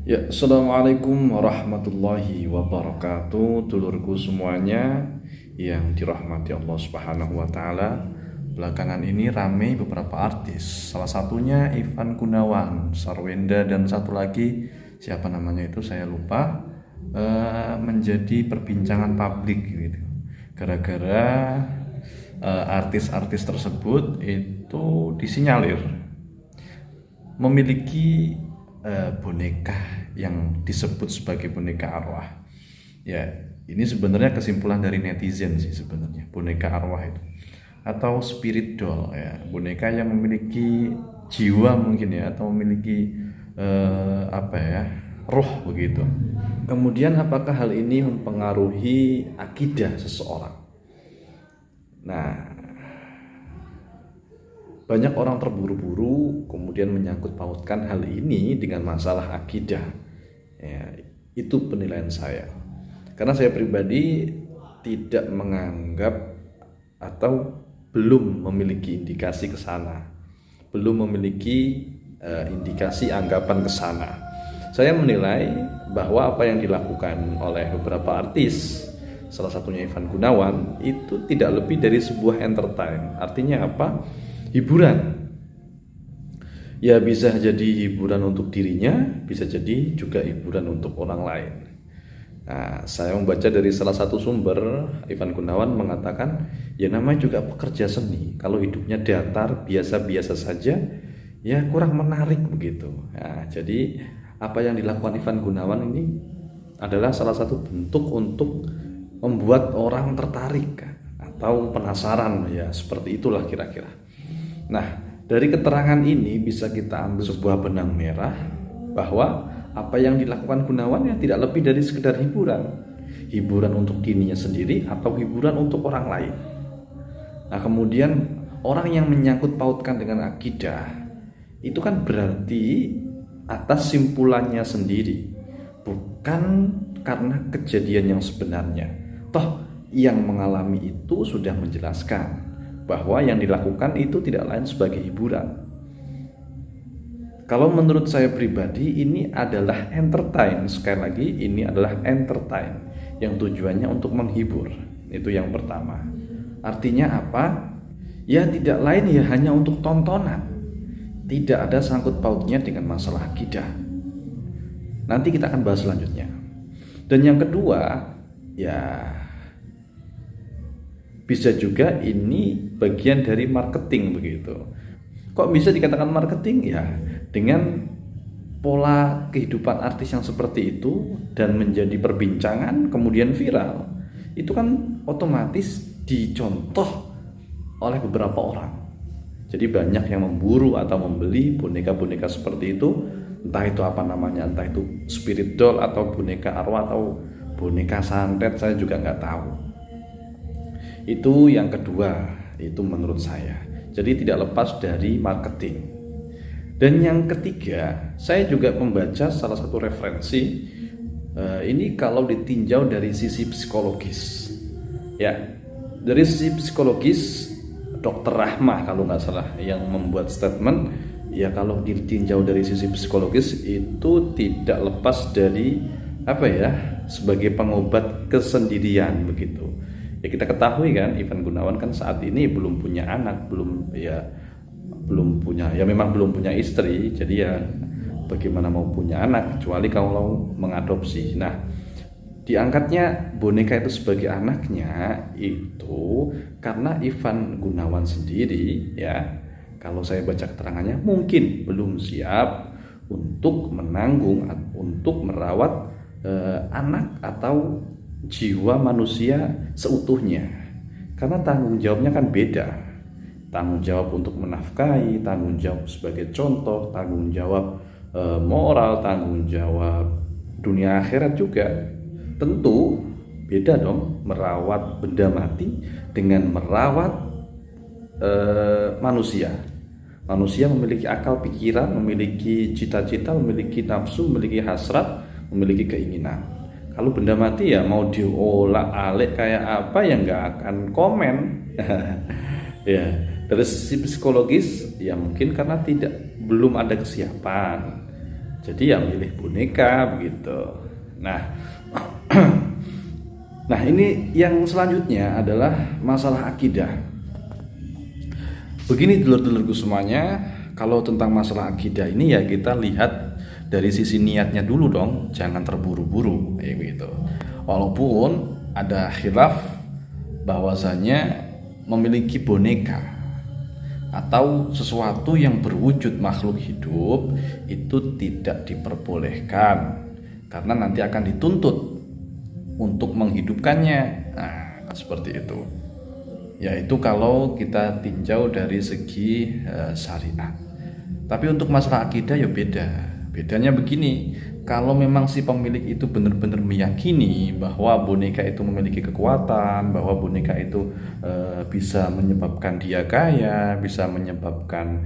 Ya, Assalamualaikum warahmatullahi wabarakatuh, dulurku semuanya yang dirahmati Allah Subhanahu wa Ta'ala. Belakangan ini ramai beberapa artis, salah satunya Ivan Gunawan, Sarwenda, dan satu lagi siapa namanya itu saya lupa, menjadi perbincangan publik gitu. Gara-gara artis-artis tersebut itu disinyalir memiliki boneka yang disebut sebagai boneka arwah. Ya, ini sebenarnya kesimpulan dari netizen sih sebenarnya, boneka arwah itu atau spirit doll ya, boneka yang memiliki jiwa mungkin ya, atau memiliki roh begitu. Kemudian apakah hal ini mempengaruhi akidah seseorang? Nah, banyak orang terburu-buru kemudian menyangkut pautkan hal ini dengan masalah akidah. Ya, itu penilaian saya. Karena saya pribadi tidak menganggap atau belum memiliki indikasi ke sana. Belum memiliki indikasi anggapan ke sana. Saya menilai bahwa apa yang dilakukan oleh beberapa artis, salah satunya Ivan Gunawan, itu tidak lebih dari sebuah entertain. Artinya apa? Hiburan. Ya, bisa jadi hiburan untuk dirinya, bisa jadi juga hiburan untuk orang lain. Nah, saya membaca dari salah satu sumber, Ivan Gunawan mengatakan, ya namanya juga pekerja seni, kalau hidupnya datar, biasa-biasa saja, ya kurang menarik begitu. Nah, jadi apa yang dilakukan Ivan Gunawan ini adalah salah satu bentuk untuk membuat orang tertarik atau penasaran, ya seperti itulah kira-kira. Nah, dari keterangan ini bisa kita ambil sebuah benang merah bahwa apa yang dilakukan Gunawan ya tidak lebih dari sekedar hiburan. Hiburan untuk dirinya sendiri atau hiburan untuk orang lain. Nah, kemudian orang yang menyangkut pautkan dengan akidah itu kan berarti atas simpulannya sendiri, bukan karena kejadian yang sebenarnya. Toh yang mengalami itu sudah menjelaskan bahwa yang dilakukan itu tidak lain sebagai hiburan. Kalau menurut saya pribadi ini adalah entertain. Sekali lagi, ini adalah entertain yang tujuannya untuk menghibur. Itu yang pertama. Artinya apa? Ya tidak lain ya hanya untuk tontonan. Tidak ada sangkut pautnya dengan masalah akidah. Nanti kita akan bahas selanjutnya. Dan yang kedua, ya bisa juga ini bagian dari marketing begitu. Kok bisa dikatakan marketing? Ya, dengan pola kehidupan artis yang seperti itu dan menjadi perbincangan kemudian viral, itu kan otomatis dicontoh oleh beberapa orang. Jadi banyak yang memburu atau membeli boneka-boneka seperti itu, entah itu apa namanya, entah itu spirit doll atau boneka arwah atau boneka santet, saya juga nggak tahu. Itu yang kedua, itu menurut saya. Jadi tidak lepas dari marketing. Dan yang ketiga, saya juga membaca salah satu referensi. Ini kalau ditinjau dari sisi psikologis. Ya, dari sisi psikologis, Dr. Rahmah kalau nggak salah yang membuat statement. Ya, kalau ditinjau dari sisi psikologis itu tidak lepas dari sebagai pengobat kesendirian begitu. Ya, kita ketahui kan Ivan Gunawan kan saat ini belum punya anak, belum punya istri. Jadi ya bagaimana mau punya anak kecuali kalau mengadopsi. Nah, diangkatnya boneka itu sebagai anaknya itu karena Ivan Gunawan sendiri, ya kalau saya baca keterangannya, mungkin belum siap untuk menanggung, untuk merawat anak atau jiwa manusia seutuhnya. Karena tanggung jawabnya kan beda. Tanggung jawab untuk menafkahi, tanggung jawab sebagai contoh, tanggung jawab moral, tanggung jawab dunia akhirat juga. Tentu beda dong merawat benda mati dengan merawat manusia. Manusia memiliki akal pikiran, memiliki cita-cita, memiliki nafsu, memiliki hasrat, memiliki keinginan. Kalau benda mati ya mau diolah-alik kayak apa ya nggak akan komen. Ya, dari sisi psikologis ya mungkin karena belum ada kesiapan. Jadi ya milih boneka begitu. Nah, nah ini yang selanjutnya adalah masalah akidah. Begini dulur-dulurku semuanya, kalau tentang masalah akidah ini ya kita lihat dari sisi niatnya dulu dong, jangan terburu-buru kayak gitu. Walaupun ada khilaf bahwasanya memiliki boneka atau sesuatu yang berwujud makhluk hidup itu tidak diperbolehkan karena nanti akan dituntut untuk menghidupkannya. Nah, seperti itu. Yaitu kalau kita tinjau dari segi syariat. Tapi untuk masalah akidah ya beda. Bedanya begini, kalau memang si pemilik itu benar-benar meyakini bahwa boneka itu memiliki kekuatan, bahwa boneka itu bisa menyebabkan dia kaya, bisa menyebabkan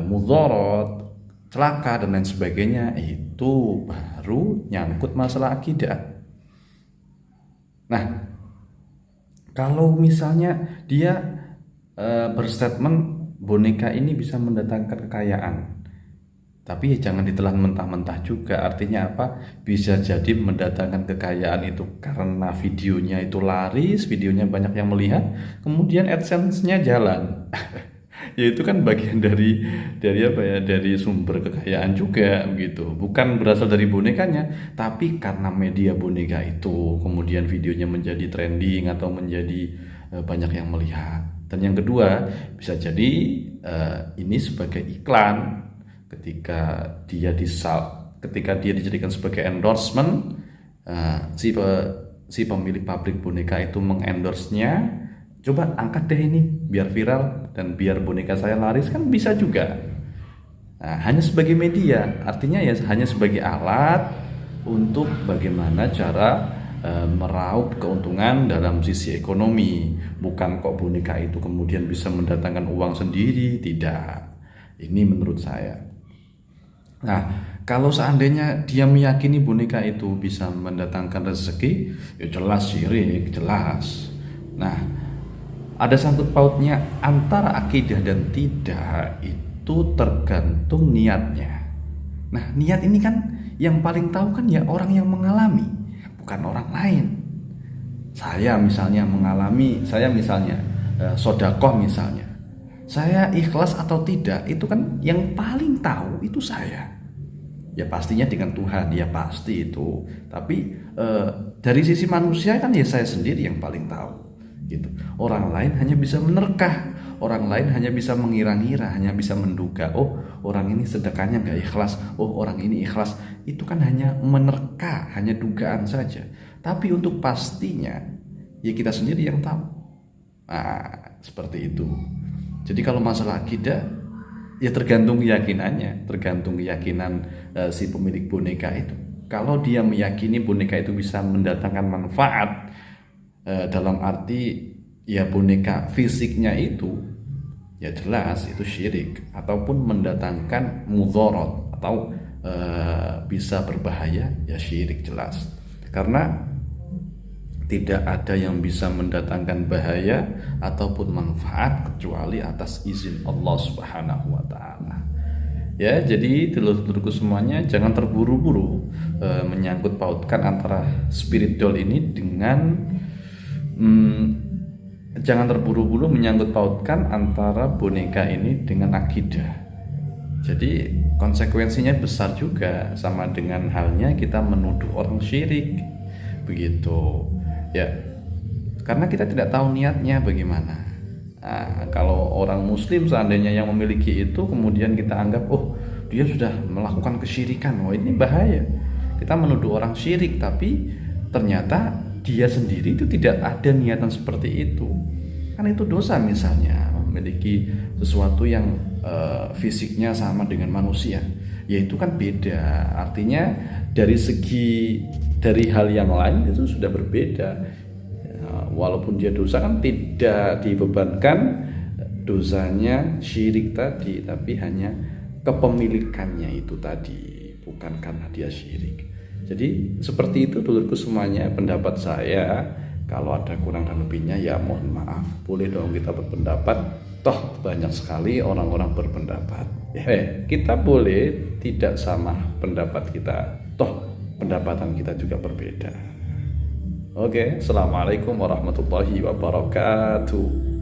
mudorot, celaka dan lain sebagainya, itu baru nyangkut masalah akidah. Nah, kalau misalnya dia berstatement boneka ini bisa mendatangkan kekayaan, tapi jangan ditelan mentah-mentah juga. Artinya apa? Bisa jadi mendatangkan kekayaan itu karena videonya itu laris, videonya banyak yang melihat, kemudian AdSense-nya jalan. Ya itu kan bagian dari apa ya? Dari sumber kekayaan juga begitu. Bukan berasal dari bonekanya, tapi karena media boneka itu kemudian videonya menjadi trending atau menjadi banyak yang melihat. Dan yang kedua, bisa jadi ini sebagai iklan. Ketika dia dijadikan sebagai endorsement, si pemilik pabrik boneka itu mengendorse-nya, coba angkat deh ini biar viral dan biar boneka saya laris, kan bisa juga. Nah, hanya sebagai media, artinya ya hanya sebagai alat untuk bagaimana cara meraup keuntungan dalam sisi ekonomi. Bukan kok boneka itu kemudian bisa mendatangkan uang sendiri, tidak. Ini menurut saya. Nah, kalau seandainya dia meyakini boneka itu bisa mendatangkan rezeki, ya jelas syirik, jelas. Nah, ada sangkut pautnya antara akidah dan tidak, itu tergantung niatnya. Nah, niat ini kan yang paling tahu kan ya orang yang mengalami, bukan orang lain. Saya misalnya sodakoh misalnya, saya ikhlas atau tidak, itu kan yang paling tahu itu saya. Ya pastinya dengan Tuhan, ya pasti itu. Tapi dari sisi manusia kan ya saya sendiri yang paling tahu gitu. Orang lain hanya bisa menerka, orang lain hanya bisa mengira-ngira, hanya bisa menduga, oh orang ini sedekahnya gak ikhlas, oh orang ini ikhlas. Itu kan hanya menerka, hanya dugaan saja. Tapi untuk pastinya ya kita sendiri yang tahu. Nah, seperti itu. Jadi kalau masalah akidah ya tergantung keyakinannya, tergantung keyakinan si pemilik boneka itu. Kalau dia meyakini boneka itu bisa mendatangkan manfaat, dalam arti ya boneka fisiknya itu, ya jelas itu syirik, ataupun mendatangkan mudorot atau bisa berbahaya, ya syirik jelas. Karena tidak ada yang bisa mendatangkan bahaya ataupun manfaat kecuali atas izin Allah Subhanahu wa taala. Ya, jadi dulur-dulurku semuanya jangan terburu-buru menyangkut pautkan antara spirit doll ini dengan jangan terburu-buru menyangkut pautkan antara boneka ini dengan akidah. Jadi konsekuensinya besar juga, sama dengan halnya kita menuduh orang syirik. Begitu. Ya, karena kita tidak tahu niatnya bagaimana. Nah, kalau orang muslim seandainya yang memiliki itu kemudian kita anggap, oh dia sudah melakukan kesyirikan, oh ini bahaya. Kita menuduh orang syirik, tapi ternyata dia sendiri itu tidak ada niatan seperti itu. Kan itu dosa misalnya, memiliki sesuatu yang fisiknya sama dengan manusia. Ya itu kan beda. Artinya dari hal yang lain itu sudah berbeda. Walaupun dia dosa kan tidak dibebankan dosanya syirik tadi, tapi hanya kepemilikannya itu tadi, bukan karena dia syirik. Jadi seperti itu dulurku semuanya pendapat saya. Kalau ada kurang dan lebihnya ya mohon maaf. Boleh dong kita berpendapat, toh banyak sekali orang-orang berpendapat kita boleh tidak sama pendapat kita, toh pendapatan kita juga berbeda. Oke, assalamualaikum warahmatullahi wabarakatuh.